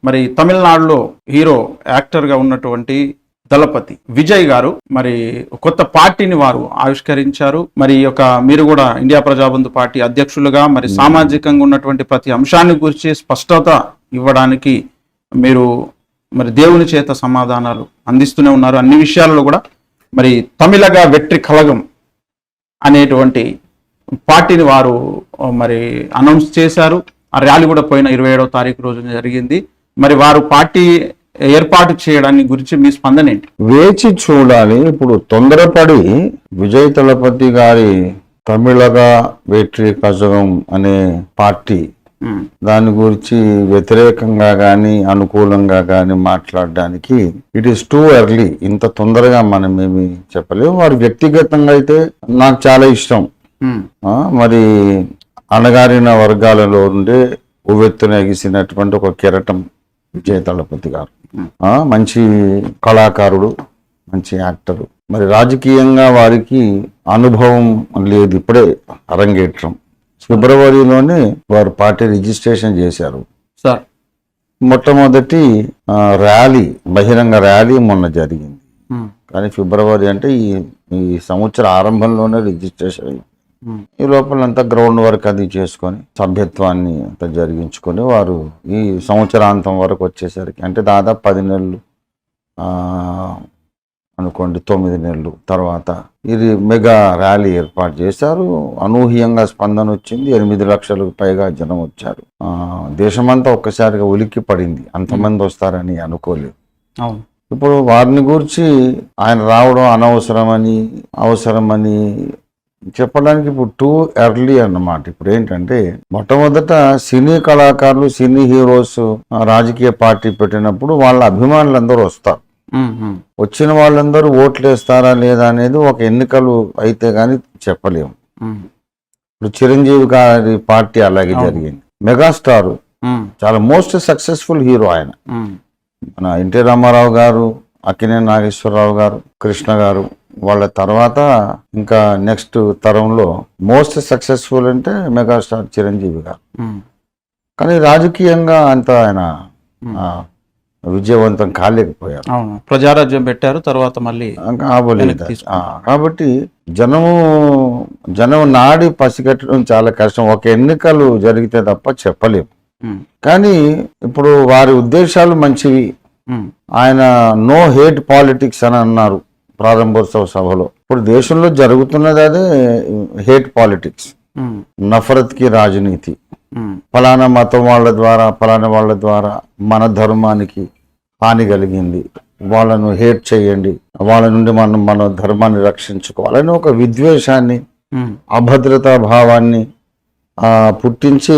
మరి తమిళనాడులో హీరో యాక్టర్గా ఉన్నటువంటి దళపతి విజయ్ గారు మరి కొత్త పార్టీని వారు ఆవిష్కరించారు. మరి ఈ యొక్క మీరు కూడా ఇండియా ప్రజాబంధు పార్టీ అధ్యక్షులుగా మరి సామాజికంగా ఉన్నటువంటి ప్రతి అంశాన్ని గురించి స్పష్టత ఇవ్వడానికి మీరు మరి దేవుని చేత సమాధానాలు అందిస్తూనే ఉన్నారు. అన్ని విషయాలలో కూడా మరి తమిళగా వెట్రి కలగం అనేటువంటి పార్టీని వారు మరి అనౌన్స్ చేశారు. ఆ ర్యాలీ కూడా పోయిన 27వ తారీఖు రోజున జరిగింది. మరి వారు పార్టీ ఏర్పాటు చేయడాన్ని గురించి మీ స్పందన ఏంటి? వేచి చూడాలి. ఇప్పుడు తొందరపడి విజయ్ తలపతి గారి తమిళగా వెట్రి కజగం అనే పార్టీ దాని గురించి వ్యతిరేకంగా గాని అనుకూలంగా గాని మాట్లాడడానికి ఇట్ ఈస్ టూ ఎర్లీ. ఇంత తొందరగా మనం ఏమి చెప్పలేము. వారు వ్యక్తిగతంగా అయితే నాకు చాలా ఇష్టం. మరి అణగారిన వర్గాలలో ఉండే ఉవ్వెత్తున ఎగిసినటువంటి ఒక కెరటం విజయ్ తలపతి గారు. మంచి కళాకారుడు, మంచి యాక్టరు. మరి రాజకీయంగా వారికి అనుభవం లేదు. ఇప్పుడే అరంగేట్రం ఫిబ్రవరిలోనే వారు పార్టీ రిజిస్ట్రేషన్ చేశారు. సార్ మొట్టమొదటి ర్యాలీ, బహిరంగ ర్యాలీ మొన్న జరిగింది. కానీ ఫిబ్రవరి అంటే ఈ సంవత్సర ఆరంభంలోనే రిజిస్ట్రేషన్ అయింది. ఈ లోపల అంతా గ్రౌండ్ వర్క్ అది చేసుకొని సభ్యత్వాన్ని అంతా జరిగించుకొని వారు ఈ సంవత్సరాంతం వరకు వచ్చేసరికి అంటే దాదాపు 10 నెలలు అనుకోండి, 9 నెలలు తర్వాత ఇది మెగా ర్యాలీ ఏర్పాటు చేశారు. అనూహ్యంగా స్పందన వచ్చింది. 8 లక్షలకు పైగా జనం వచ్చారు. దేశమంతా ఒక్కసారిగా ఉలిక్కి పడింది. అంతమంది వస్తారని అనుకోలేదు. ఇప్పుడు వారిని గురించి ఆయన రావడం అవసరమని చెప్పడానికి ఇప్పుడు టూ ఎర్లీ అన్నమాట. ఇప్పుడు ఏంటంటే మొట్టమొదట సినీ కళాకారులు, సినీ హీరోస్ రాజకీయ పార్టీ పెట్టినప్పుడు వాళ్ళ అభిమానులందరూ వస్తారు. వచ్చిన వాళ్ళందరూ ఓట్లు వేస్తారా లేదా అనేది ఒక ఎన్నికలు అయితే గాని చెప్పలేము. ఇప్పుడు చిరంజీవి గారి పార్టీ అలాగే జరిగింది. మెగాస్టార్ చాలా మోస్ట్ సక్సెస్ఫుల్ హీరో ఆయన. మన ఎన్టీ రామారావు గారు, అక్కినేని నాగేశ్వరరావు గారు, కృష్ణ గారు, వాళ్ళ తర్వాత ఇంకా నెక్స్ట్ తరంలో మోస్ట్ సక్సెస్ఫుల్ అంటే మెగాస్టార్ చిరంజీవి గారు. కానీ రాజకీయంగా అంత ఆయన విజయవంతం కాలేకపోయారు. ప్రజారాజ్యం పెట్టారు, తర్వాత మళ్ళీ కాబట్టి జనం నాడి పసిగట్టడం చాలా కష్టం. ఒక ఎన్నికలు జరిగితే తప్ప చెప్పలేము. కానీ ఇప్పుడు వారి ఉద్దేశాలు మంచివి. ఆయన నో హేట్ పాలిటిక్స్ అని అన్నారు ప్రారంభోత్సవ సభలో. ఇప్పుడు దేశంలో జరుగుతున్నది అదే హేట్ పాలిటిక్స్, నఫరత్ కి రాజనీతి. ఫలానా మతం వాళ్ళ ద్వారా, ఫలానా వాళ్ళ ద్వారా మన ధర్మానికి హాని కలిగింది, వాళ్ళను హేట్ చేయండి, వాళ్ళ నుండి మన ధర్మాన్ని రక్షించుకోవాలని ఒక విద్వేషాన్ని, అభద్రతా భావాన్ని పుట్టించి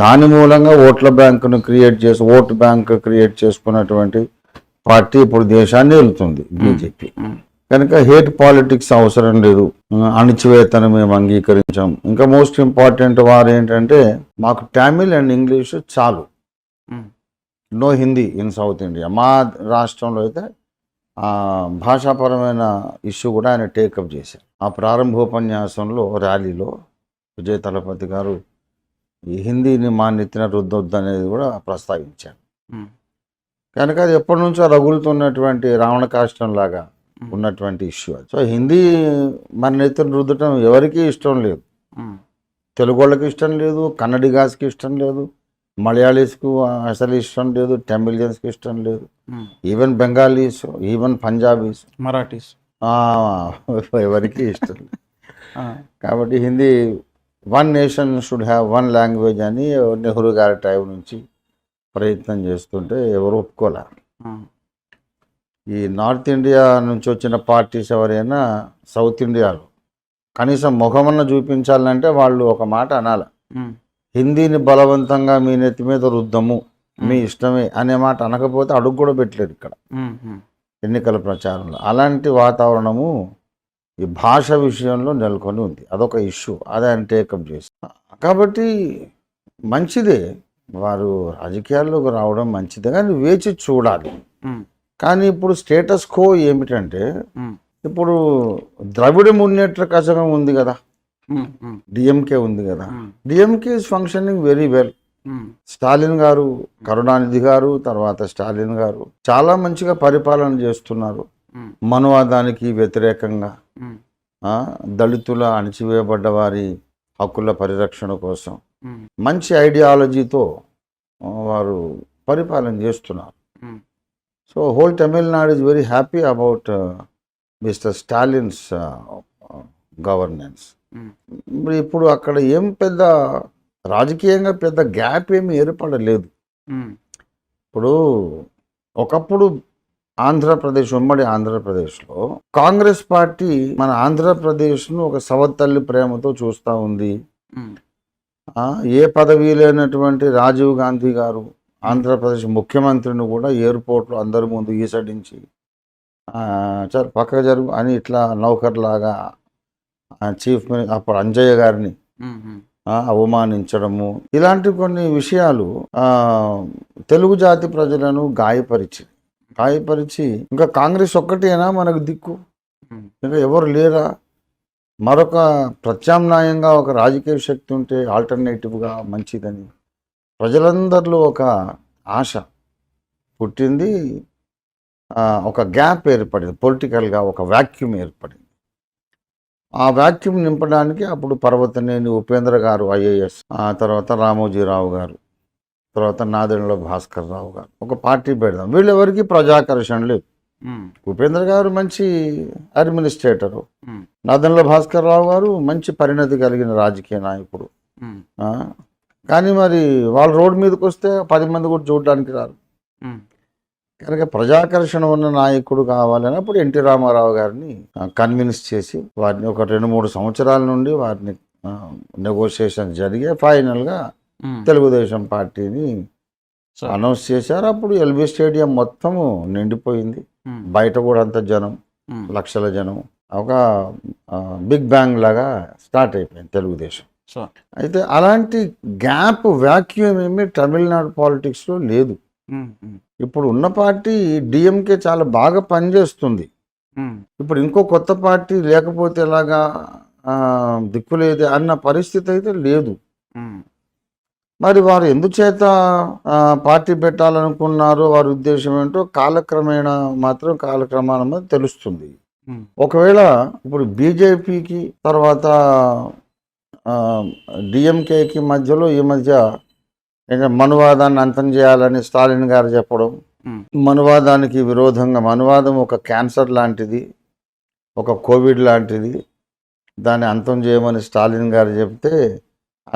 దాని మూలంగా ఓటు బ్యాంక్ క్రియేట్ చేసుకున్నటువంటి పార్టీ ఇప్పుడు దేశాన్ని వెళ్తుంది బీజేపీ. కనుక హేట్ పాలిటిక్స్ అవసరం లేదు, అణిచివేతను మేము అంగీకరించాం. ఇంకా మోస్ట్ ఇంపార్టెంట్ వారు ఏంటంటే మాకు తమిళ్ అండ్ ఇంగ్లీష్ చాలు, no Hindi in south India. మా రాష్ట్రంలో అయితే భాషాపరమైన ఇష్యూ కూడా ఆయన టేకప్ చేశారు. ఆ ప్రారంభోపన్యాసంలో ర్యాలీలో విజయ్ తలపతి గారు ఈ హిందీని మా నెత్తిన రుద్దొద్దు అనేది కూడా ప్రస్తావించారు. కనుక అది ఎప్పటి నుంచో రగులుతున్నటువంటి రావణ కాష్టం లాగా ఉన్నటువంటి ఇష్యూ. సో హిందీ మన నెత్తిన రుద్దటం ఎవరికీ ఇష్టం లేదు. తెలుగు వాళ్ళకి ఇష్టం లేదు, కన్నడిగాస్కి ఇష్టం లేదు, మలయాళీస్కు అసలు ఇష్టం లేదు, తమిళియన్స్కి ఇష్టం లేదు, even Bengalis, even Punjabis, Marathis ఎవరికి ఇష్టం లేదు. కాబట్టి Hindi one nation should have one language అని నెహ్రూ గారి టైం నుంచి ప్రయత్నం చేస్తుంటే ఎవరు ఒప్పుకోలే. ఈ నార్త్ ఇండియా నుంచి వచ్చిన పార్టీస్ ఎవరైనా సౌత్ ఇండియాలో కనీసం ముఖమన్న చూపించాలంటే వాళ్ళు ఒక మాట అనాలి, హిందీని బలవంతంగా మీ నెత్తి మీద రుద్దము, మీ ఇష్టమే అనే మాట అనకపోతే అడుగు కూడా పెట్టలేదు ఇక్కడ ఎన్నికల ప్రచారంలో. అలాంటి వాతావరణము ఈ భాష విషయంలో నెలకొని ఉంది. అదొక ఇష్యూ, అదే ఆయన టేకప్ చేస్తారు. కాబట్టి మంచిదే, వారు రాజకీయాల్లోకి రావడం మంచిదే, కానీ వేచి చూడాలి. కానీ ఇప్పుడు స్టేటస్ కో ఏమిటంటే ఇప్పుడు ద్రవిడ మున్నేట్ర కజగం ఉంది కదా, డిఎంకే ఉంది కదా, DMK is functioning very well. Stalin గారు, కరుణానిధి గారు, తర్వాత స్టాలిన్ గారు చాలా మంచిగా పరిపాలన చేస్తున్నారు. మనువాదానికి వ్యతిరేకంగా, దళితుల అణచివేయబడ్డ వారి హక్కుల పరిరక్షణ కోసం మంచి ఐడియాలజీతో వారు పరిపాలన చేస్తున్నారు. So whole Tamil Nadu is very happy about mister Stalin's governance. ఇప్పుడు అక్కడ ఏం పెద్ద రాజకీయంగా పెద్ద గ్యాప్ ఏమి ఏర్పడలేదు. ఇప్పుడు ఒకప్పుడు ఆంధ్రప్రదేశ్, ఉమ్మడి ఆంధ్రప్రదేశ్లో కాంగ్రెస్ పార్టీ మన ఆంధ్రప్రదేశ్ను ఒక సవత్తల్లి ప్రేమతో చూస్తూ ఉంది. ఏ పదవి లేనటువంటి రాజీవ్ గాంధీ గారు ఆంధ్రప్రదేశ్ ముఖ్యమంత్రిని కూడా ఎయిర్పోర్ట్లో అందరి ముందు ఈసడించి చాలా పక్కకు జరుగు అని ఇట్లా నౌకర్లాగా చీఫ్ మినిస్టర్ అప్పుడు అంజయ్య గారిని అవమానించడము, ఇలాంటి కొన్ని విషయాలు తెలుగు జాతి ప్రజలను గాయపరిచి ఇంకా కాంగ్రెస్ ఒక్కటేనా మనకు దిక్కు, ఇంకా ఎవరు లేరా, మరొక ప్రత్యామ్నాయంగా ఒక రాజకీయ శక్తి ఉంటే ఆల్టర్నేటివ్గా మంచిదని ప్రజలందరిలో ఒక ఆశ పుట్టింది. ఒక గ్యాప్ ఏర్పడింది, పొలిటికల్గా ఒక వాక్యూమ్ ఏర్పడింది. ఆ వాక్యూమ్ నింపడానికి అప్పుడు పర్వతనేని ఉపేంద్ర గారు IAS, ఆ తర్వాత రామోజీరావు గారు, తర్వాత నాదెండ్ల భాస్కర్ రావు గారు ఒక పార్టీ పెడదాం. వీళ్ళెవరికి ప్రజాకర్షణ లేదు. ఉపేంద్ర గారు మంచి అడ్మినిస్ట్రేటరు, నాదెండ్ల భాస్కర్ రావు గారు మంచి పరిణతి కలిగిన రాజకీయ నాయకుడు. కానీ మరి వాళ్ళు రోడ్డు మీదకి వస్తే 10 మంది కూడా చూడడానికి రారు. కనుక ప్రజాకర్షణ ఉన్న నాయకుడు కావాలని అప్పుడు ఎన్టీ రామారావు గారిని కన్విన్స్ చేసి వారిని ఒక 2-3 సంవత్సరాల నుండి వారిని నెగోషియేషన్ జరిగే ఫైనల్గా తెలుగుదేశం పార్టీని అనౌన్స్ చేశారు. అప్పుడు ఎల్బీ స్టేడియం మొత్తము నిండిపోయింది, బయట కూడా అంత జనం, లక్షల జనం, ఒక బిగ్ బ్యాంగ్ లాగా స్టార్ట్ అయిపోయింది తెలుగుదేశం. అయితే అలాంటి గ్యాప్ వాక్యూమ్ ఏమి తమిళనాడు పాలిటిక్స్లో లేదు. ఇప్పుడు ఉన్న పార్టీ డిఎంకే చాలా బాగా పనిచేస్తుంది. ఇప్పుడు ఇంకో కొత్త పార్టీ లేకపోతే ఎలాగా, దిక్కులేదు అన్న పరిస్థితి అయితే లేదు. మరి వారు ఎందుచేత పార్టీ పెట్టాలనుకున్నారో వారి ఉద్దేశం ఏంటో కాలక్రమాన తెలుస్తుంది. ఒకవేళ ఇప్పుడు బీజేపీకి తర్వాత డిఎంకేకి మధ్యలో ఈ మధ్య మనువాదాన్ని అంతం చేయాలని స్టాలిన్ గారు చెప్పడం, మనువాదానికి విరోధంగా, మనువాదం ఒక క్యాన్సర్ లాంటిది, ఒక కోవిడ్ లాంటిది, దాన్ని అంతం చేయమని స్టాలిన్ గారు చెప్తే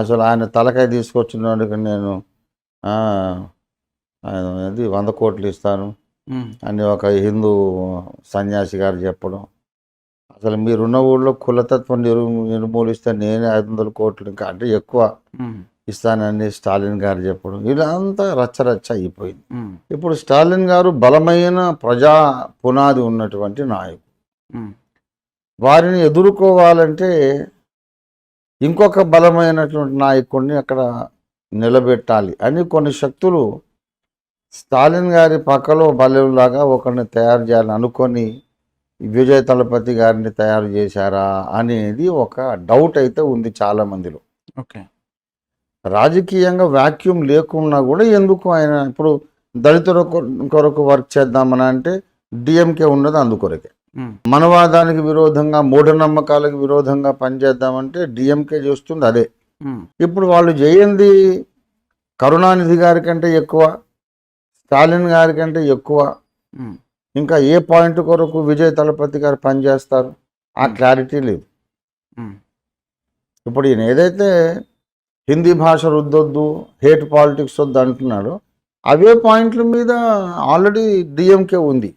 అసలు ఆయన తలకాయ తీసుకొచ్చినందుకు నేను 100 కోట్లు ఇస్తాను అని ఒక హిందూ సన్యాసి గారు చెప్పడం, అసలు మీరున్న ఊళ్ళో కులతత్వం నిర్మూలిస్తే నేనే 500 కోట్లు ఇంకా అంటే ఎక్కువ ఇస్తానని స్టాలిన్ గారు చెప్పడం, ఇలా అంతా రచ్చరచ్చ అయిపోయింది. ఇప్పుడు స్టాలిన్ గారు బలమైన ప్రజా పునాది ఉన్నటువంటి నాయకుడు. వారిని ఎదుర్కోవాలంటే ఇంకొక బలమైనటువంటి నాయకుడిని అక్కడ నిలబెట్టాలి అని కొన్ని శక్తులు స్టాలిన్ గారి పక్కలో బలంలాగా ఒకరిని తయారు చేయాలని అనుకొని విజయ్ తలపతి గారిని తయారు చేశారా అనేది ఒక డౌట్ అయితే ఉంది చాలా మందిలో. ఓకే, రాజకీయంగా వాక్యూమ్ లేకున్నా కూడా ఎందుకు ఆయన ఇప్పుడు దళితుల కొరకు వర్క్ చేద్దామని అంటే డిఎంకే ఉన్నది అందుకొరకే. మనవాదానికి విరోధంగా, మూఢనమ్మకాలకు విరోధంగా పనిచేద్దామంటే డిఎంకే చేస్తుంది అదే. ఇప్పుడు వాళ్ళు చేయండి కరుణానిధి గారి కంటే ఎక్కువ, స్టాలిన్ గారి కంటే ఎక్కువ, ఇంకా ఏ పాయింట్ కొరకు విజయ్ తలపతి గారు పనిచేస్తారు ఆ క్లారిటీ లేదు. ఇప్పుడు ఈయన ఏదైతే హిందీ భాష రుద్దొద్దు, హేట్ పాలిటిక్స్ వద్దు అంటున్నాడో అవే పాయింట్ల మీద ఆల్రెడీ డిఎంకే ఉంది.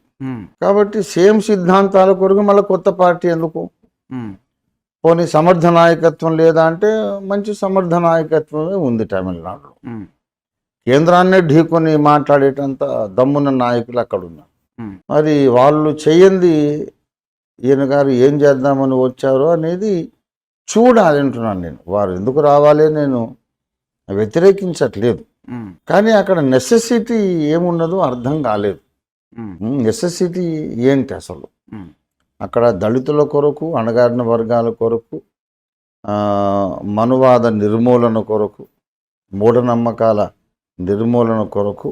కాబట్టి సేమ్ సిద్ధాంతాల కొరకు మళ్ళీ కొత్త పార్టీ ఎందుకు? పోనీ సమర్థ నాయకత్వం లేదా అంటే మంచి సమర్థ నాయకత్వమే ఉంది తమిళనాడులో. కేంద్రాన్నే ఢీకొని మాట్లాడేటంత దమ్మున్న నాయకులు అక్కడ ఉన్నారు. మరి వాళ్ళు చెయ్యంది ఈయన గారు ఏం చేద్దామని వచ్చారో అనేది చూడాలి అంటున్నాను నేను. వారు ఎందుకు రావాలి నేను వ్యతిరేకించట్లేదు, కానీ అక్కడ నెసెసిటీ ఏమున్నదో అర్థం కాలేదు. నెసెసిటీ ఏంటి అసలు? అక్కడ దళితుల కొరకు, అణగారిన వర్గాల కొరకు, మనువాద నిర్మూలన కొరకు, మూఢనమ్మకాల నిర్మూలన కొరకు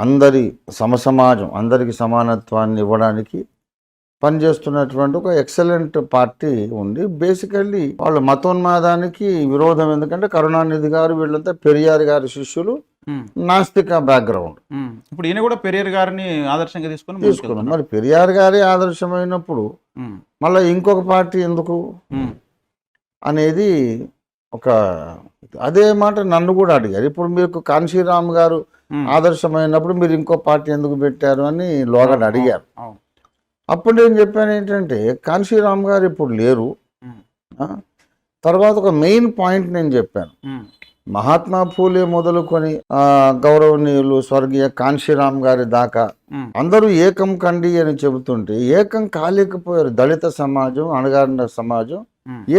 అందరి సమసమాజం అందరికి సమానత్వాన్ని ఇవ్వడానికి పనిచేస్తున్నటువంటి ఒక ఎక్సలెంట్ పార్టీ ఉంది. బేసికల్లీ వాళ్ళు మతోన్మాదానికి విరోధం, ఎందుకంటే కరుణానిధి గారు వీళ్ళంతా పెరియార్ గారి శిష్యులు, నాస్తిక బ్యాక్గ్రౌండ్. ఇప్పుడు ఈయన కూడా పెరియార్ గారిని ఆదర్శంగా తీసుకున్నాం. మరి పెరియార్ గారి ఆదర్శమైనప్పుడు మళ్ళీ ఇంకొక పార్టీ ఎందుకు అనేది ఒక అదే మాట నన్ను కూడా అడిగారు. ఇప్పుడు మీకు కాన్షీరామ్ గారు ఆదర్శమైనప్పుడు మీరు ఇంకో పార్టీ ఎందుకు పెట్టారు అని లోగడ అడిగారు. అప్పుడు నేను చెప్పాను ఏంటంటే కాన్షీరామ్ గారు ఇప్పుడు లేరు. తర్వాత ఒక మెయిన్ పాయింట్ నేను చెప్పాను, మహాత్మా ఫూలే మొదలుకొని గౌరవనీయులు స్వర్గీయ కాన్షీరామ్ గారి దాకా అందరూ ఏకం కండి అని చెబుతుంటే ఏకం కాలేకపోయారు. దళిత సమాజం, అణగారిన సమాజం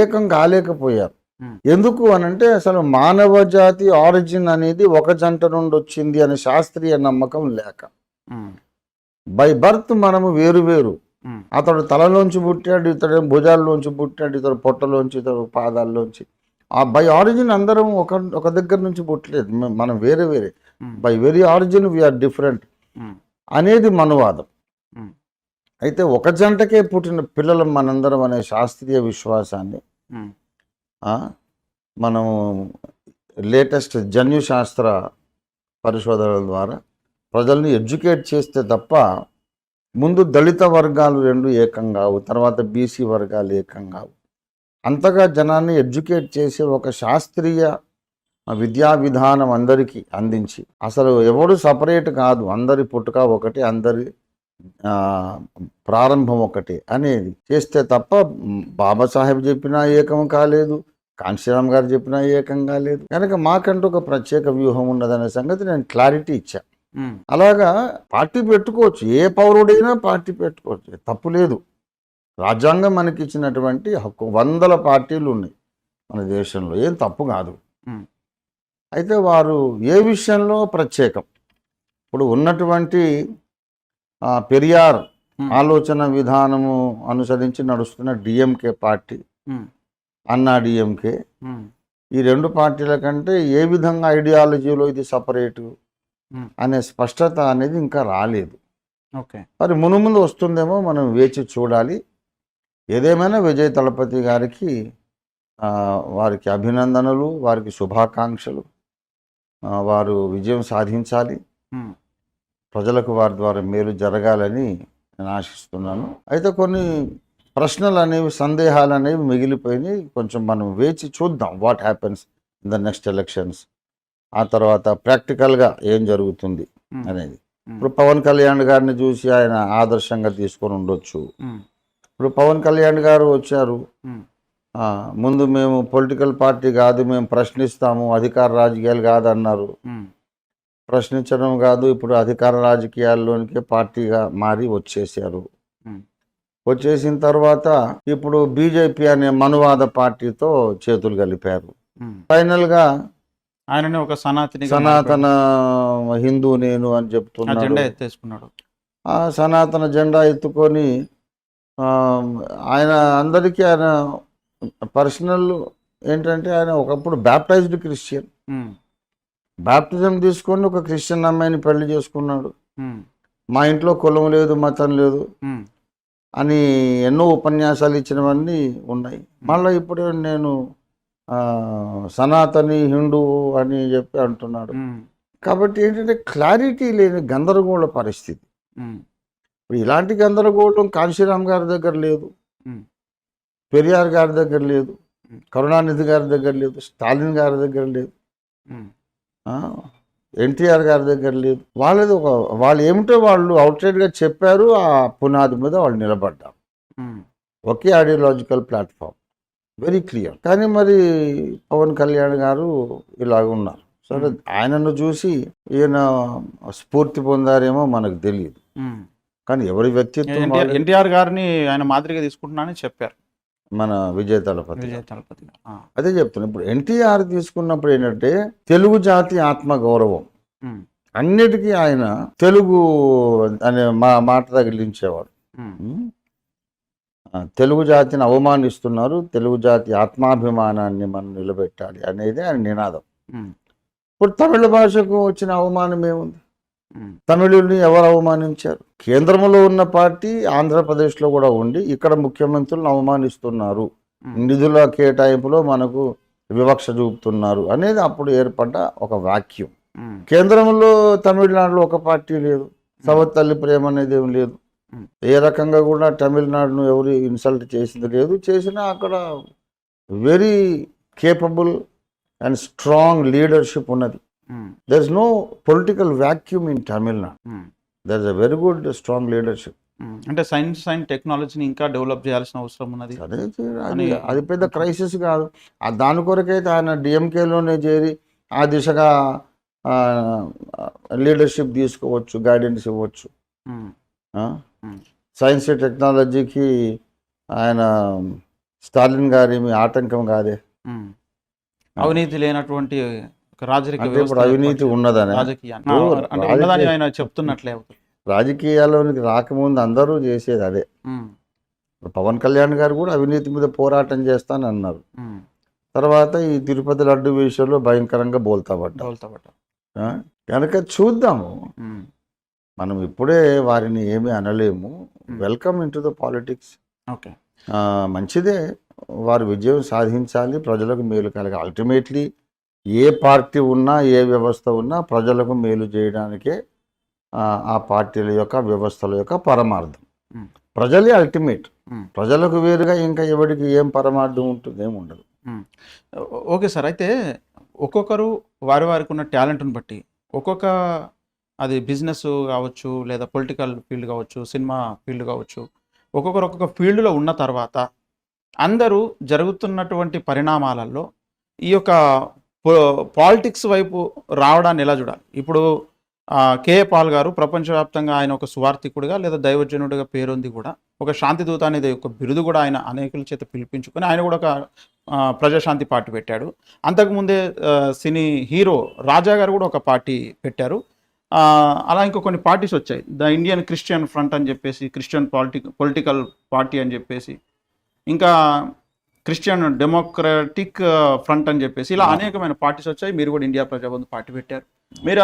ఏకం కాలేకపోయారు. ఎందుకు అనంటే అసలు మానవ జాతి ఆరిజిన్ అనేది ఒక జంట నుండి వచ్చింది అనే శాస్త్రీయ నమ్మకం లేక, బై బర్త్ మనము వేరు వేరు. అతడు తలలోంచి పుట్టాడు, ఇతడు భుజాల్లోంచి పుట్టాడు, ఇతడు పొట్టలోంచి, ఇతడు పాదాల్లోంచి. ఆ బై ఆరిజిన్ అందరం ఒక దగ్గర నుంచి పుట్టలేదు, మనం వేరే వేరే. By very origin we're different అనేది మనవాదం. అయితే ఒక జంటకే పుట్టిన పిల్లలం మనందరం అనే శాస్త్రీయ విశ్వాసాన్ని మనము లేటెస్ట్ జన్యుశాస్త్ర పరిశోధనల ద్వారా ప్రజల్ని ఎడ్యుకేట్ చేస్తే తప్ప ముందు దళిత వర్గాలు రెండు ఏకం కావు, తర్వాత బీసీ వర్గాలు ఏకం కావు. అంతగా జనాన్ని ఎడ్యుకేట్ చేసే ఒక శాస్త్రీయ విద్యా విధానం అందరికీ అందించి, అసలు ఎవడు సపరేట్ కాదు, అందరి పుట్టుక ఒకటి, అందరి ప్రారంభం ఒకటి అనేది చేస్తే తప్ప బాబాసాహెబ్ చెప్పినా ఏకం కాలేదు, కాన్షీరామ్ గారు చెప్పినా ఏకం కాలేదు. కనుక మాకంటూ ఒక ప్రత్యేక వ్యూహం ఉన్నదనే సంగతి నేను క్లారిటీ ఇచ్చా. అలాగా పార్టీ పెట్టుకోవచ్చు, ఏ పౌరుడైనా పార్టీ పెట్టుకోవచ్చు, తప్పు లేదు. రాజ్యాంగం మనకి ఇచ్చినటువంటి హక్కు. 100 పార్టీలు ఉన్నాయి మన దేశంలో, ఏం తప్పు కాదు. అయితే వారు ఏ విషయంలో ప్రత్యేకం, ఇప్పుడు ఉన్నటువంటి పెరియార్ ఆలోచన విధానము అనుసరించి నడుస్తున్న డిఎంకే పార్టీ, అన్నా డిఎంకే, ఈ రెండు పార్టీల కంటే ఏ విధంగా ఐడియాలజీలో ఇది సపరేటు అనే స్పష్టత అనేది ఇంకా రాలేదు. మరి మునుముందు వస్తుందేమో, మనం వేచి చూడాలి. ఏదేమైనా విజయ్ తలపతి గారికి వారికి అభినందనలు, వారికి శుభాకాంక్షలు. వారు విజయం సాధించాలి, ప్రజలకు వారి ద్వారా మేలు జరగాలని నేను ఆశిస్తున్నాను. అయితే కొన్ని ప్రశ్నలు అనేవి, సందేహాలు అనేవి మిగిలిపోయినాయి. కొంచెం మనం వేచి చూద్దాం what happens in the next elections. ఆ తర్వాత ప్రాక్టికల్గా ఏం జరుగుతుంది అనేది. ఇప్పుడు పవన్ కళ్యాణ్ గారిని చూసి ఆయన ఆదర్శంగా తీసుకొని ఉండొచ్చు. ఇప్పుడు పవన్ కళ్యాణ్ గారు వచ్చారు, ముందు మేము పొలిటికల్ పార్టీ కాదు, మేము ప్రశ్నిస్తాము, అధికార రాజకీయాలు కాదన్నారు. ప్రశ్నించడం కాదు, ఇప్పుడు అధికార రాజకీయాల్లోనికే పార్టీగా మారి వచ్చేసారు. వచ్చేసిన తర్వాత ఇప్పుడు బీజేపీ అనే మనువాద పార్టీతో చేతులు కలిపారు. ఫైనల్ గా ఆయననే ఒక సనాతన హిందూ నేను అని చెప్తున్నాడు. ఆ సనాతన జెండా ఎత్తుకొని ఆయన అందరికీ, ఆయన పర్సనల్ ఏంటంటే ఆయన ఒకప్పుడు బ్యాప్టైజ్డ్ క్రిస్టియన్, బ్యాప్టిజం తీసుకొని ఒక క్రిస్టియన్ అమ్మాయిని పెళ్లి చేసుకున్నాడు. మా ఇంట్లో కులం లేదు, మతం లేదు అని ఎన్నో ఉపన్యాసాలు ఇచ్చినవన్నీ ఉన్నాయి. మళ్ళీ ఇప్పుడు నేను సనాతని హిందూ అని చెప్పి అంటున్నాడు. కాబట్టి ఏంటంటే క్లారిటీ లేని గందరగోళ పరిస్థితి. ఇప్పుడు ఇలాంటి గందరగోళం కాన్షీరామ్ గారి దగ్గర లేదు, పెరియార్ గారి దగ్గర లేదు, కరుణానిధి గారి దగ్గర లేదు, స్టాలిన్ గారి దగ్గర లేదు, ఎన్టీఆర్ గారి దగ్గర లేదు. వాళ్ళది వాళ్ళు ఏమిటో వాళ్ళు అవుట్సైడ్గా చెప్పారు, ఆ పునాది మీద వాళ్ళు నిలబడ్డారు. ఒకే ఐడియాలజికల్ ప్లాట్ఫామ్, వెరీ క్లియర్. కానీ మరి పవన్ కళ్యాణ్ గారు ఇలాగ ఉన్నారు. సరే, ఆయనను చూసి ఈయన స్ఫూర్తి పొందారేమో మనకు తెలియదు. కానీ ఎవరి వ్యక్తిత్వం, ఎన్టీఆర్ గారిని ఆయన మాదిరిగా తీసుకుంటున్నానని చెప్పారు మన విజయ్ తలపతి. అదే చెప్తున్నా. ఇప్పుడు ఎన్టీఆర్ తీసుకున్నప్పుడు ఏంటంటే తెలుగు జాతి ఆత్మ గౌరవం, అన్నిటికీ ఆయన తెలుగు అనే మాట తగిలించేవాడు. తెలుగు జాతిని అవమానిస్తున్నారు, తెలుగు జాతి ఆత్మాభిమానాన్ని మనం నిలబెట్టాలి అనేది ఆయన నినాదం. ఇప్పుడు తమిళ భాషకు వచ్చిన అవమానం ఏముంది? తమిళుల్ని ఎవరు అవమానించారు? కేంద్రంలో ఉన్న పార్టీ ఆంధ్రప్రదేశ్లో కూడా ఉండి ఇక్కడ ముఖ్యమంత్రులను అవమానిస్తున్నారు, నిధుల కేటాయింపులో మనకు వివక్ష చూపుతున్నారు అనేది అప్పుడు ఏర్పడ్డ ఒక వాక్యం. కేంద్రంలో తమిళనాడులో ఒక పార్టీ లేదు, సవత్తల్లి ప్రేమ అనేది ఏం లేదు, ఏ రకంగా కూడా తమిళనాడును ఎవరు ఇన్సల్ట్ చేసింది లేదు. చేసినా అక్కడ very capable and strong leadership ఉన్నది. There is no political vacuum in Tamil Nadu. There is a very good strong leadership. అంటే సైన్స్ అండ్ టెక్నాలజీని ఇంకా డెవలప్ చేయాల్సిన అవసరం ఉన్నది. అది పెద్ద క్రైసిస్ కాదు. దాని కొరకైతే ఆయన డిఎంకేలోనే చేరి ఆ దిశగా లీడర్షిప్ తీసుకోవచ్చు, గైడెన్స్ ఇవ్వచ్చు. సైన్స్ అండ్ టెక్నాలజీకి ఆయన స్టాలిన్ గారి ఆటంకం కాదే. అవినీతి లేనటువంటి ఇప్పుడు అవినీతి ఉన్నదని ఆయన చెప్తున్నట్లే. రాజకీయాల్లోనికి రాకముందు అందరూ చేసేది అదే. పవన్ కళ్యాణ్ గారు కూడా అవినీతి మీద పోరాటం చేస్తానన్నారు. తర్వాత ఈ తిరుపతి లడ్డు విషయంలో భయంకరంగా బోల్తాపడ్డా. కనుక చూద్దాము, మనం ఇప్పుడే వారిని ఏమీ అనలేము. Welcome in to the politics. మంచిదే, వారు విజయం సాధించాలి, ప్రజలకు మేలు కలగాలి. అల్టిమేట్లీ ఏ పార్టీ ఉన్నా ఏ వ్యవస్థ ఉన్నా ప్రజలకు మేలు చేయడానికే ఆ పార్టీల యొక్క వ్యవస్థల యొక్క పరమార్థం. ప్రజలే అల్టిమేట్. ప్రజలకు వేరుగా ఇంకా ఎవరికి ఏం పరమార్థం ఉంటుంది? ఏమి ఉండదు. ఓకే సార్, అయితే ఒక్కొక్కరు వారికి ఉన్న టాలెంట్ని బట్టి ఒక్కొక్క, అది బిజినెస్ కావచ్చు, లేదా పొలిటికల్ ఫీల్డ్ కావచ్చు, సినిమా ఫీల్డ్ కావచ్చు, ఒక్కొక్కరు ఒక్కొక్క ఫీల్డ్లో ఉన్న తర్వాత అందరూ జరుగుతున్నటువంటి పరిణామాలలో ఈ యొక్క పాలిటిక్స్ వైపు రావడాన్ని ఎలా చూడాలి? ఇప్పుడు కేఏ పాల్ గారు ప్రపంచవ్యాప్తంగా ఆయన ఒక సువార్థికుడిగా లేదా దైవజనుడిగా పేరుంది కూడా. ఒక శాంతిదూత అనేది ఒక బిరుదు కూడా ఆయన అనేకుల చేత పిలిపించుకొని ఆయన కూడా ఒక ప్రజాశాంతి పార్టీ పెట్టాడు. అంతకుముందే సినీ హీరో రాజా గారు కూడా ఒక పార్టీ పెట్టారు. అలా ఇంకా కొన్ని పార్టీస్ వచ్చాయి. ద ఇండియన్ క్రిస్టియన్ ఫ్రంట్ అని చెప్పేసి, క్రిస్టియన్ పొలిటికల్ పార్టీ అని చెప్పేసి, ఇంకా క్రిస్టియన్ డెమోక్రటిక్ ఫ్రంట్ అని చెప్పేసి, ఇలా అనేకమైన పార్టీస్ వచ్చాయి. మీరు కూడా ఇండియా ప్రజాబంధు పార్టీ పెట్టారు. మీరు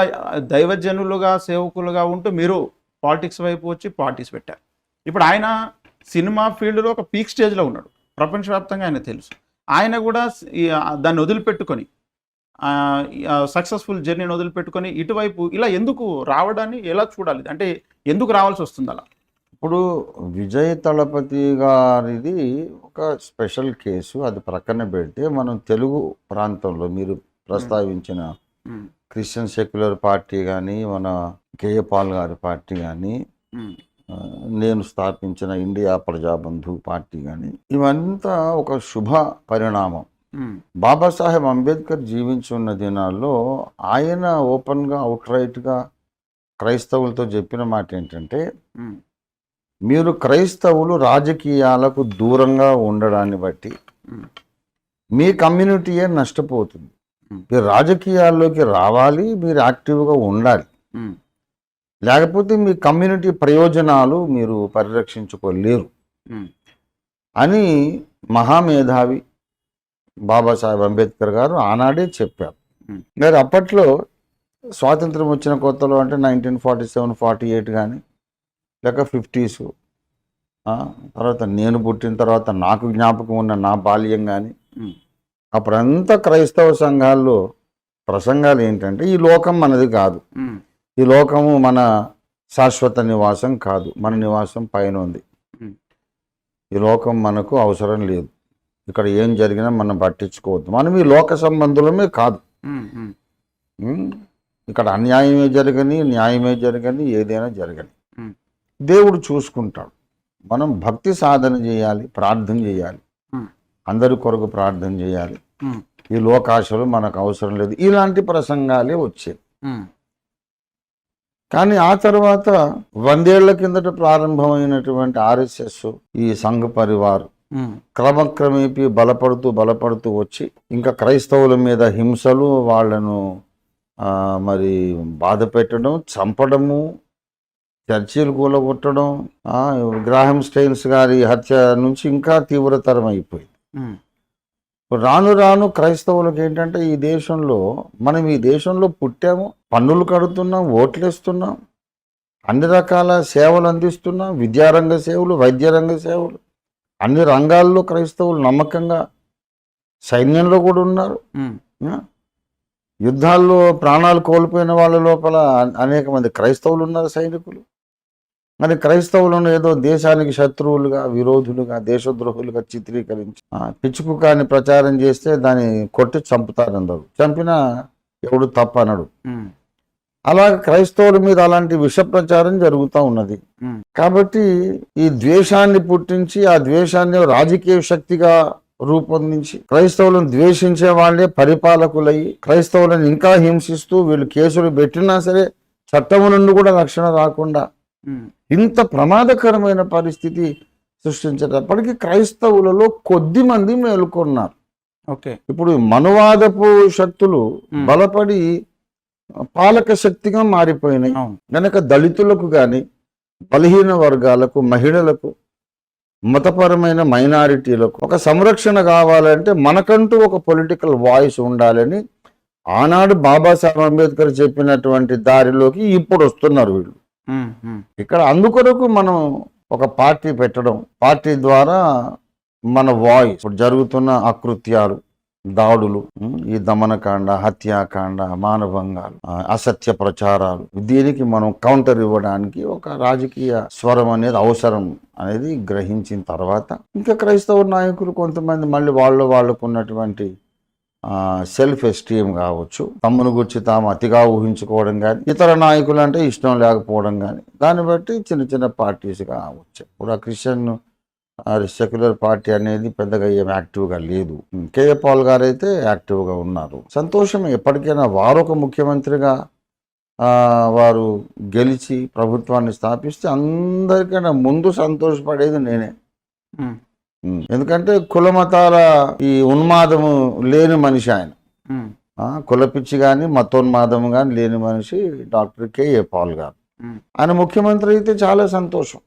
దైవజనులుగా, సేవకులుగా ఉంటూ మీరు పాలిటిక్స్ వైపు వచ్చి పార్టీస్ పెట్టారు. ఇప్పుడు ఆయన సినిమా ఫీల్డ్లో ఒక పీక్ స్టేజ్లో ఉన్నాడు, ప్రపంచవ్యాప్తంగా ఆయన తెలుసు. ఆయన కూడా దాన్ని వదిలిపెట్టుకొని, సక్సెస్ఫుల్ జర్నీని వదిలిపెట్టుకొని ఇటువైపు ఇలా ఎందుకు రావడాన్ని ఎలా చూడాలి? అంటే ఎందుకు రావాల్సి వస్తుంది అలా? ఇప్పుడు విజయ్ తళపతి గారిది ఒక స్పెషల్ కేసు, అది ప్రక్కన పెడితే మనం తెలుగు ప్రాంతంలో మీరు ప్రస్తావించిన క్రిస్టియన్ సెక్యులర్ పార్టీ కానీ, మన కేఏ పాల్ గారి పార్టీ కానీ, నేను స్థాపించిన ఇండియా ప్రజాబంధు పార్టీ కానీ, ఇవంతా ఒక శుభ పరిణామం. బాబాసాహెబ్ అంబేద్కర్ జీవించి ఉన్న దినాల్లో ఆయన ఓపెన్గా అవుట్రైట్గా క్రైస్తవులతో చెప్పిన మాట ఏంటంటే, మీరు క్రైస్తవులు రాజకీయాలకు దూరంగా ఉండడాన్ని బట్టి మీ కమ్యూనిటీయే నష్టపోతుంది. మీరు రాజకీయాల్లోకి రావాలి, మీరు యాక్టివ్గా ఉండాలి, లేకపోతే మీ కమ్యూనిటీ ప్రయోజనాలు మీరు పరిరక్షించుకోలేరు అని మహామేధావి బాబాసాహెబ్ అంబేద్కర్ గారు ఆనాడే చెప్పారు. మరి అప్పట్లో స్వాతంత్రం వచ్చిన కొత్తలో అంటే 1947, 48 కానీ, లేక 50s, తర్వాత నేను పుట్టిన తర్వాత నాకు జ్ఞాపకం ఉన్న నా బాల్యం కానీ, అప్పుడంతా క్రైస్తవ సంఘాల్లో ప్రసంగాలు ఏంటంటే, ఈ లోకం మనది కాదు, ఈ లోకము మన శాశ్వత నివాసం కాదు, మన నివాసం పైన ఉంది, ఈ లోకం మనకు అవసరం లేదు, ఇక్కడ ఏం జరిగినా మనం పట్టించుకోవద్దు, మనం ఈ లోక సంబంధులమే కాదు, ఇక్కడ అన్యాయమే జరగని, న్యాయమే జరగని, ఏదైనా జరగని దేవుడు చూసుకుంటాడు. మనం భక్తి సాధన చేయాలి, ప్రార్థన చేయాలి, అందరి కొరకు ప్రార్థన చేయాలి, ఈ లోకాశలు మనకు అవసరం లేదు, ఇలాంటి ప్రసంగాలే వచ్చాయి. కానీ ఆ తర్వాత 100 ఏళ్ల కిందట ప్రారంభమైనటువంటి RSS, ఈ సంఘ పరివార్ క్రమక్రమేపీ బలపడుతూ వచ్చి ఇంకా క్రైస్తవుల మీద హింసలు, వాళ్లను మరి బాధ పెట్టడం, చంపడము, చర్చీలు కూలగొట్టడం, గ్రాహం స్టెయిన్స్ గారి హత్య నుంచి ఇంకా తీవ్రతరం అయిపోయింది. రాను రాను క్రైస్తవులకు ఏంటంటే ఈ దేశంలో మనం ఈ దేశంలో పుట్టాము, పన్నులు కడుతున్నాం, ఓట్లేస్తున్నాం, అన్ని రకాల సేవలు అందిస్తున్నాం, విద్యారంగ సేవలు, వైద్య రంగ సేవలు, అన్ని రంగాల్లో క్రైస్తవులు నమ్మకంగా సైన్యంలో కూడా ఉన్నారు. యుద్ధాల్లో ప్రాణాలు కోల్పోయిన వాళ్ళ లోపల అనేక మంది క్రైస్తవులు ఉన్నారు, సైనికులు. మరి క్రైస్తవులను ఏదో దేశానికి శత్రువులుగా, విరోధులుగా, దేశద్రోహులుగా చిత్రీకరించి పిచ్చుకుకాని ప్రచారం చేస్తే దాన్ని కొట్టి చంపుతారన్నారు. చంపినా ఎవడు తప్ప అనడు. అలా క్రైస్తవుల మీద అలాంటి విష ప్రచారం జరుగుతూ ఉన్నది. కాబట్టి ఈ ద్వేషాన్ని పుట్టించి ఆ ద్వేషాన్ని రాజకీయ శక్తిగా రూపొందించి క్రైస్తవులను ద్వేషించే వాళ్ళే పరిపాలకులయ్యి క్రైస్తవులను ఇంకా హింసిస్తూ వీళ్ళు కేసులు పెట్టినా సరే చట్టము నుండి కూడా రక్షణ రాకుండా ఇంత ప్రమాదకరమైన పరిస్థితి సృష్టించేటప్పటికీ క్రైస్తవులలో కొద్ది మంది మేలుకొన్నారు. ఓకే, ఇప్పుడు మనువాదపు శక్తులు బలపడి పాలక శక్తిగా మారిపోయినాయి గనక దళితులకు కానీ, బలహీన వర్గాలకు, మహిళలకు, మతపరమైన మైనారిటీలకు ఒక సంరక్షణ కావాలంటే మనకంటూ ఒక పొలిటికల్ వాయిస్ ఉండాలని ఆనాడు బాబాసాహెబ్ అంబేద్కర్ చెప్పినటువంటి దారిలోకి ఇప్పుడు వస్తున్నారు వీళ్ళు. ఇక్కడ అందుకొరకు మనం ఒక పార్టీ పెట్టడం, పార్టీ ద్వారా మన వాయిస్, ఇప్పుడు జరుగుతున్న అకృత్యాలు, దాడులు, ఈ దమనకాండ, హత్యాకాండ, మానభంగాలు, అసత్య ప్రచారాలు, దీనికి మనం కౌంటర్ ఇవ్వడానికి ఒక రాజకీయ స్వరం అనేది అవసరం అనేది గ్రహించిన తర్వాత ఇంకా క్రైస్తవ నాయకులు కొంతమంది మళ్ళీ వాళ్ళకున్నటువంటి సెల్ఫ్ ఎస్టీమ్ కావచ్చు, తమ్మును గురించి తాము అతిగా ఊహించుకోవడం కానీ, ఇతర నాయకులు అంటే ఇష్టం లేకపోవడం కానీ, దాన్ని బట్టి చిన్న చిన్న పార్టీస్గా వచ్చాయి. ఇప్పుడు ఆ క్రిస్టియన్ సెక్యులర్ పార్టీ అనేది పెద్దగా ఏం యాక్టివ్గా లేదు. కేఏ పాల్ గారు అయితే యాక్టివ్గా ఉన్నారు. సంతోషం. ఎప్పటికైనా వారు ఒక ముఖ్యమంత్రిగా వారు గెలిచి ప్రభుత్వాన్ని స్థాపిస్తే అందరికైనా ముందు సంతోషపడేది నేనే. ఎందుకంటే కుల మతాల ఈ ఉన్మాదము లేని మనిషి ఆయన. కులపిచ్చి కానీ మతోన్మాదము కానీ లేని మనిషి డాక్టర్ కేఏ పాల్ గారు. ఆయన ముఖ్యమంత్రి అయితే చాలా సంతోషం.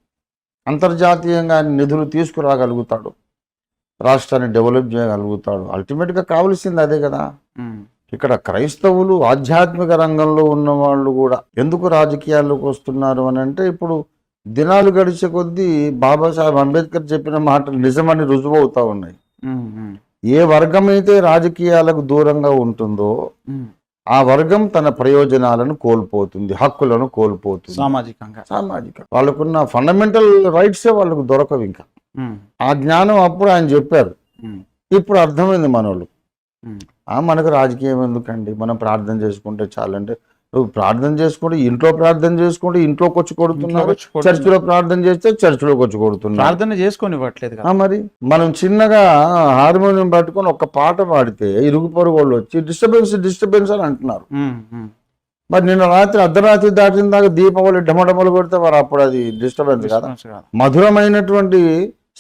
అంతర్జాతీయంగా నిధులు తీసుకురాగలుగుతాడు, రాష్ట్రాన్ని డెవలప్ చేయగలుగుతాడు. అల్టిమేట్గా కావాల్సింది అదే కదా. ఇక్కడ క్రైస్తవులు ఆధ్యాత్మిక రంగంలో ఉన్న వాళ్ళు కూడా ఎందుకు రాజకీయాల్లోకి వస్తున్నారు అని అంటే, ఇప్పుడు దినాలు గడిచే కొద్దీ బాబాసాహెబ్ అంబేద్కర్ చెప్పిన మాటలు నిజమని రుజువు అవుతా ఉన్నాయి. ఏ వర్గం అయితే రాజకీయాలకు దూరంగా ఉంటుందో ఆ వర్గం తన ప్రయోజనాలను కోల్పోతుంది, హక్కులను కోల్పోతుంది. సామాజిక వాళ్ళకున్న ఫండమెంటల్ రైట్సే వాళ్ళకు దొరకవు. ఇంకా ఆ జ్ఞానం అప్పుడు ఆయన చెప్పారు. ఇప్పుడు అర్థమైంది మనోళ్ళు. మనకు రాజకీయం ఎందుకండి, మనం ప్రార్థన చేసుకుంటే చాలంటే, నువ్వు ప్రార్థన చేసుకుంటే ఇంట్లో ప్రార్థన చేసుకుంటే ఇంట్లోకి వచ్చి కొడుతున్నారు, చర్చిలో ప్రార్థన చేస్తే చర్చిలోకి వచ్చి కొడుతున్నారు. ప్రార్థన చేసుకొని మరి మనం చిన్నగా హార్మోనియం పట్టుకొని ఒక పాట పాడితే ఇరుగు పొరుగు వాళ్ళు వచ్చి డిస్టర్బెన్స్ అని అంటున్నారు. మరి నిన్న రాత్రి అర్ధరాత్రి దాటిన దాకా దీపావళి డమడమలు కొడితే మరి అప్పుడు అది డిస్టర్బెన్స్ కదా. మధురమైనటువంటి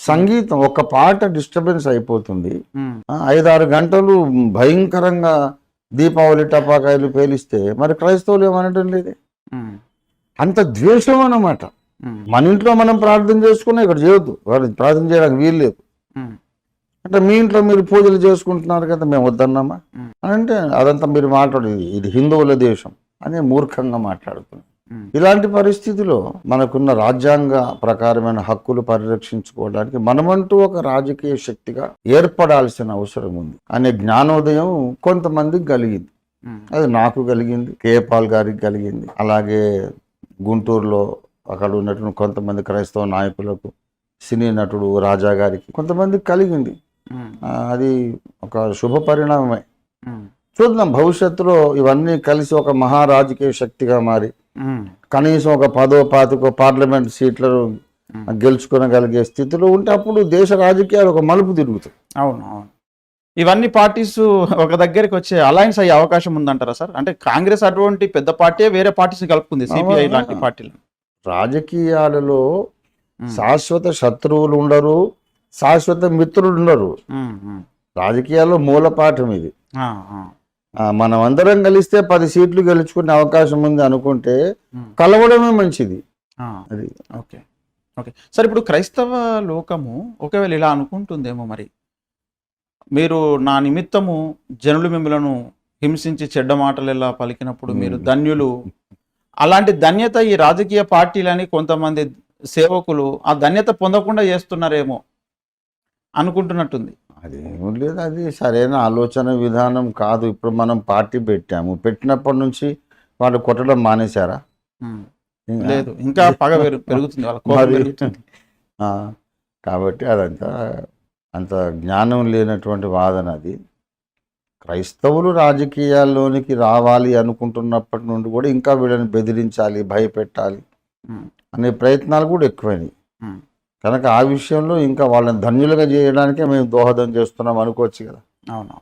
సంగీతం ఒక పాట డిస్టర్బెన్స్ అయిపోతుంది. 5-6 గంటలు భయంకరంగా దీపావళి టపాకాయలు పేలిస్తే మరి క్రైస్తవులు ఏమనటం లేదే. అంత ద్వేషం అన్నమాట. మన ఇంట్లో మనం ప్రార్థన చేసుకున్నా ఇక్కడ చేయొద్దు, ప్రార్థన చేయడానికి వీలు లేదు. అంటే మీ ఇంట్లో మీరు పూజలు చేసుకుంటున్నారు కదా, మేము వద్దన్నామా అంటే అదంతా మీరు మాట్లాడేది ఇది హిందువుల దేశం అని మూర్ఖంగా మాట్లాడుతున్నాం. ఇలాంటి పరిస్థితిలో మనకున్న రాజ్యాంగ ప్రకారమైన హక్కులు పరిరక్షించుకోవడానికి మనమంటూ ఒక రాజకీయ శక్తిగా ఏర్పడాల్సిన అవసరం ఉంది అనే జ్ఞానోదయం కొంతమందికి కలిగింది. అది నాకు కలిగింది, కేఏ పాల్ గారికి కలిగింది, అలాగే గుంటూరులో అక్కడ ఉన్నటువంటి కొంతమంది క్రైస్తవ నాయకులకు, సినీ నటుడు రాజా గారికి కొంతమందికి కలిగింది. అది ఒక శుభ పరిణామమే. చూద్దాం భవిష్యత్తులో ఇవన్నీ కలిసి ఒక మహారాజకీయ శక్తిగా మారి కనీసం ఒక 10-15 పార్లమెంట్ సీట్లను గెలుచుకోగలిగే స్థితిలో ఉంటే అప్పుడు దేశ రాజకీయాలు ఒక మలుపు తిరుగుతాయి. అవును. ఇవన్నీ పార్టీస్ ఒక దగ్గరికి వచ్చే అలయన్స్ అయ్యే అవకాశం ఉందంటారా సార్? అంటే కాంగ్రెస్ అటువంటి పెద్ద పార్టీ వేరే పార్టీస్ కలుపుకుంది, సిపిఐ లాంటి పార్టీలు. రాజకీయాలలో శాశ్వత శత్రువులు ఉండరు, శాశ్వత మిత్రులు ఉండరు. రాజకీయాల్లో మూలపాఠం ఇది. మనం అందరం కలిస్తే 10 సీట్లు గెలుచుకునే అవకాశం ఉంది అనుకుంటే కలవడమే మంచిది. అది ఓకే సార్. ఇప్పుడు క్రైస్తవ లోకము ఒకవేళ ఇలా అనుకుంటుందేమో, మరి మీరు నా నిమిత్తము జనులు మిమ్మలను హింసించి చెడ్డ మాటలు ఎలా పలికినప్పుడు మీరు ధన్యులు. అలాంటి ధన్యత ఈ రాజకీయ పార్టీలని కొంతమంది సేవకులు ఆ ధన్యత పొందకుండా చేస్తున్నారేమో అనుకుంటున్నట్టుంది. అది ఏం లేదు, అది సరైన ఆలోచన విధానం కాదు. ఇప్పుడు మనం పార్టీ పెట్టాము, పెట్టినప్పటి నుంచి వాళ్ళు కొట్టడం మానేశారా? లేదు, ఇంకా పగ పెరుగుతుంది, వాళ్ళ కోపం మరి పెరుగుతుంది. ఆ, కాబట్టి అదంతా అంత జ్ఞానం లేనటువంటి వాదన అది. క్రైస్తవులు రాజకీయాల్లోనికి రావాలి అనుకుంటున్నప్పటి నుండి కూడా ఇంకా వీళ్ళని బెదిరించాలి, భయపెట్టాలి అనే ప్రయత్నాలు కూడా ఎక్కువైనాయి. కనుక ఆ విషయంలో ఇంకా వాళ్ళని ధన్యులుగా చేయడానికే మేము దోహదం చేస్తున్నాం అనుకోవచ్చు కదా. అవును.